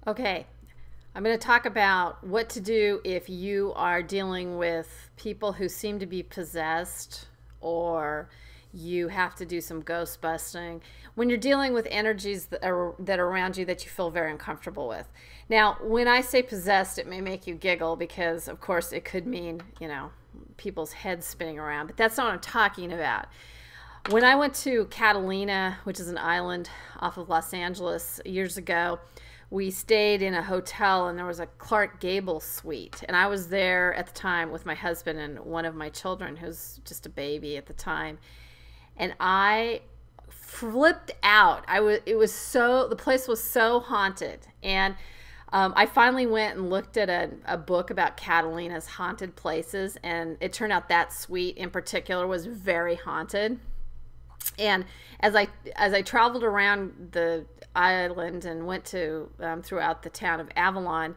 Okay, I'm going to talk about what to do if you are dealing with people who seem to be possessed, or you have to do some ghost busting when you're dealing with energies that are around you that you feel very uncomfortable with. Now, when I say possessed, it may make you giggle because, of course, it could mean, people's heads spinning around, but that's not what I'm talking about. When I went to Catalina, which is an island off of Los Angeles years ago, we stayed in a hotel and there was a Clark Gable suite. And I was there at the time with my husband and one of my children, who's just a baby at the time. And I flipped out. The place was so haunted. And I finally went and looked at a book about Catalina's haunted places. And it turned out that suite in particular was very haunted. And as I traveled around the island and went to throughout the town of Avalon,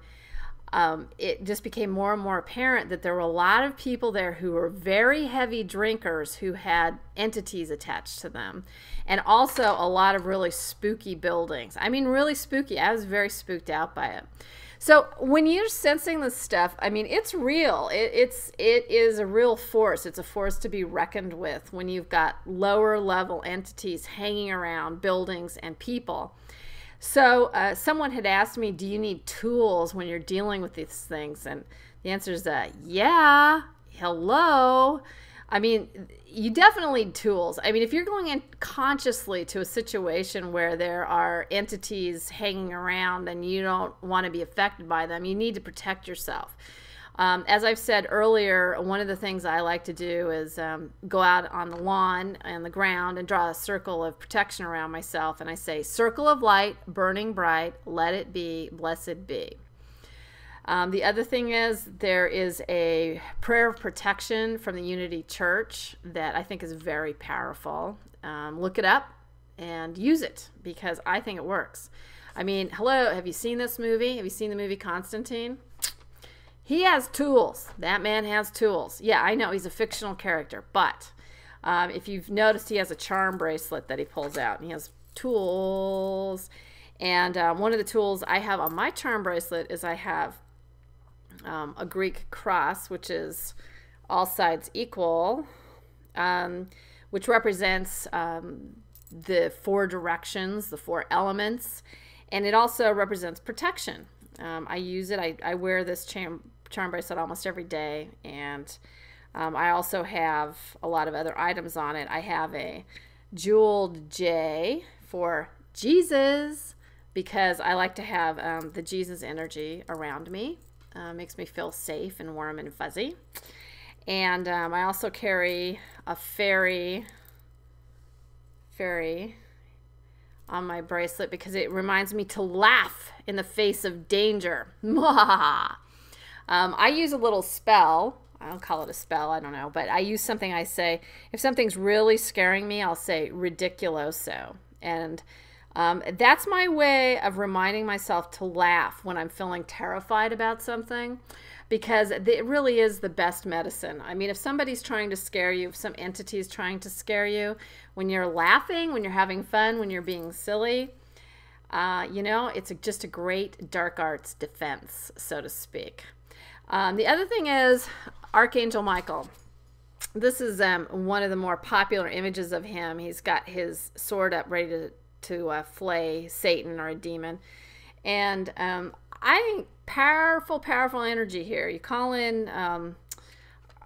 it just became more and more apparent that there were a lot of people there who were very heavy drinkers who had entities attached to them, and also a lot of really spooky buildings. I mean, really spooky. I was very spooked out by it. So when you're sensing this stuff, I mean, it's real. It is a real force. It's a force to be reckoned with when you've got lower level entities hanging around buildings and people. So someone had asked me, do you need tools when you're dealing with these things? And the answer is yeah, hello. I mean, you definitely need tools. I mean, if you're going in consciously to a situation where there are entities hanging around and you don't want to be affected by them, you need to protect yourself. As I've said earlier, one of the things I like to do is go out on the lawn and the ground and draw a circle of protection around myself. And I say, circle of light, burning bright, let it be, blessed be. The other thing is there is a prayer of protection from the Unity Church that I think is very powerful. Look it up and use it because I think it works. I mean, hello, have you seen this movie? Have you seen the movie Constantine? He has tools. That man has tools. Yeah, I know he's a fictional character, but if you've noticed, he has a charm bracelet that he pulls out, and he has tools. And one of the tools I have on my charm bracelet is I have a Greek cross, which is all sides equal, which represents the four directions, the four elements, and it also represents protection. I use it. I wear this charm bracelet almost every day, and I also have a lot of other items on it. I have a jeweled J for Jesus because I like to have the Jesus energy around me. Makes me feel safe and warm and fuzzy. And I also carry a fairy on my bracelet because it reminds me to laugh in the face of danger. I use a little spell. I don't call it a spell, I don't know, but I use something. I say, if something's really scaring me, I'll say ridiculoso. And that's my way of reminding myself to laugh when I'm feeling terrified about something, because it really is the best medicine. I mean, if somebody's trying to scare you, if some entity is trying to scare you, when you're laughing, when you're having fun, when you're being silly, it's just a great dark arts defense, so to speak. The other thing is Archangel Michael. This is one of the more popular images of him. He's got his sword up ready to flay Satan or a demon. And I think powerful energy here. You call in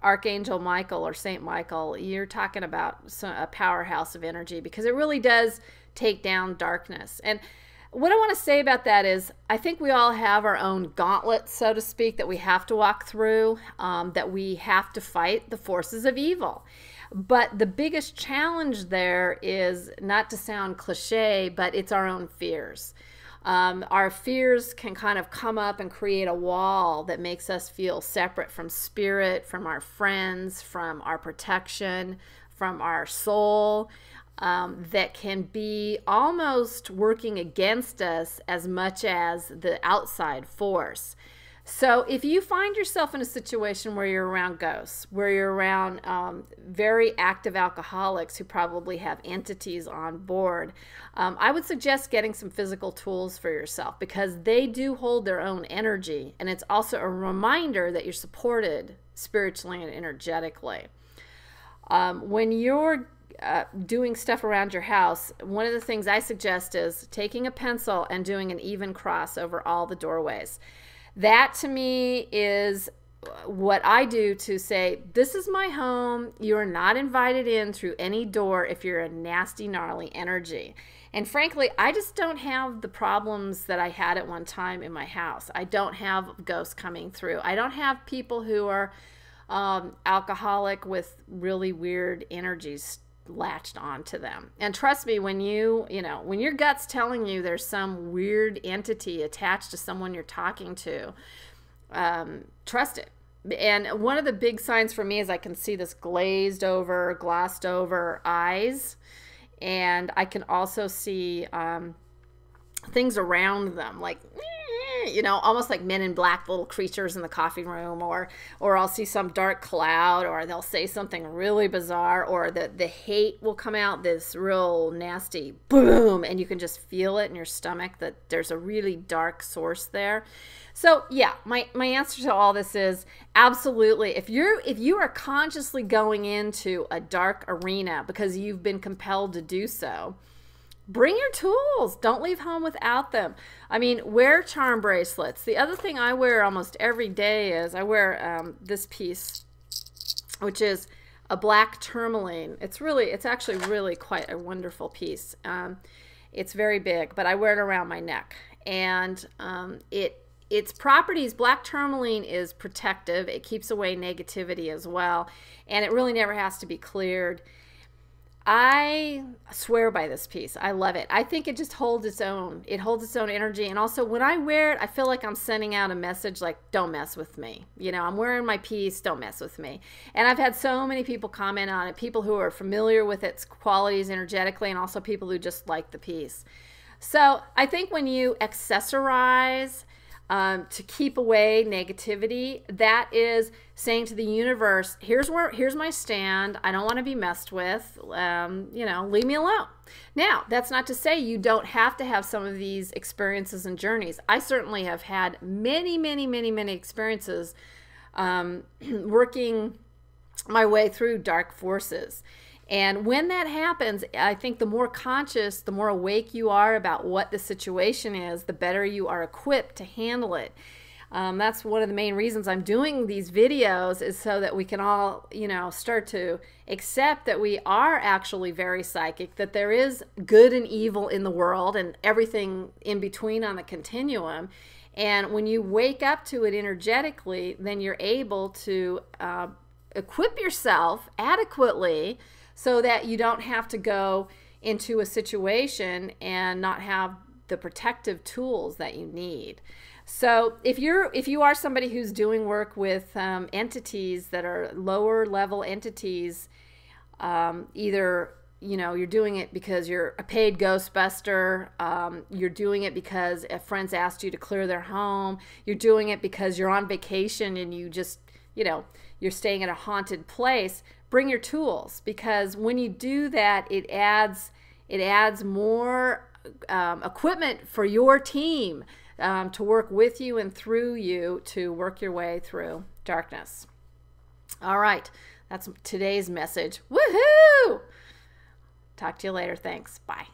Archangel Michael or Saint Michael, you're talking about a powerhouse of energy, because it really does take down darkness. And what I want to say about that is I think we all have our own gauntlet, so to speak, that we have to walk through, that we have to fight the forces of evil. But the biggest challenge there is, not to sound cliche, but it's our own fears. Our fears can kind of come up and create a wall that makes us feel separate from spirit, from our friends, from our protection, from our soul, that can be almost working against us as much as the outside force. So if you find yourself in a situation where you're around ghosts, where you're around very active alcoholics who probably have entities on board, I would suggest getting some physical tools for yourself, because they do hold their own energy, and it's also a reminder that you're supported spiritually and energetically. When you're doing stuff around your house, one of the things I suggest is taking a pencil and doing an even cross over all the doorways. That to me is what I do to say, this is my home. You are not invited in through any door if you're a nasty, gnarly energy. And frankly, I just don't have the problems that I had at one time in my house. I don't have ghosts coming through. I don't have people who are alcoholic with really weird energies latched onto them. And trust me, when when your gut's telling you there's some weird entity attached to someone you're talking to, trust it. And one of the big signs for me is I can see this glazed over, glossed over eyes, and I can also see things around them, like almost like Men in Black little creatures in the coffee room, or I'll see some dark cloud, or they'll say something really bizarre, or the hate will come out, this real nasty boom, and you can just feel it in your stomach that there's a really dark source there. So yeah, my answer to all this is absolutely. If you are consciously going into a dark arena because you've been compelled to do so, bring your tools. Don't leave home without them. I mean, wear charm bracelets. The other thing I wear almost every day is I wear this piece, which is a black tourmaline. It's actually really quite a wonderful piece. It's very big, but I wear it around my neck. And its properties, black tourmaline is protective. It keeps away negativity as well. And it really never has to be cleared. I swear by this piece. I love it. I think it just holds its own. It holds its own energy. And also when I wear it, I feel like I'm sending out a message like, don't mess with me. I'm wearing my piece, don't mess with me. And I've had so many people comment on it, people who are familiar with its qualities energetically, and also people who just like the piece. So I think when you accessorize to keep away negativity, that is saying to the universe, here's my stand. I don't want to be messed with. Leave me alone. Now, that's not to say you don't have to have some of these experiences and journeys. I certainly have had many, many, many, many experiences working my way through dark forces. And when that happens, I think the more conscious, the more awake you are about what the situation is, the better you are equipped to handle it. That's one of the main reasons I'm doing these videos, is so that we can all, start to accept that we are actually very psychic, that there is good and evil in the world and everything in between on the continuum. And when you wake up to it energetically, then you're able to equip yourself adequately so that you don't have to go into a situation and not have the protective tools that you need. So if you are somebody who's doing work with entities that are lower level entities, either you're doing it because you're a paid Ghostbuster, you're doing it because a friend's asked you to clear their home, you're doing it because you're on vacation and you just you're staying at a haunted place, bring your tools, because when you do that, it adds more equipment for your team to work with you and through you to work your way through darkness. All right, that's today's message. Woohoo! Talk to you later. Thanks. Bye.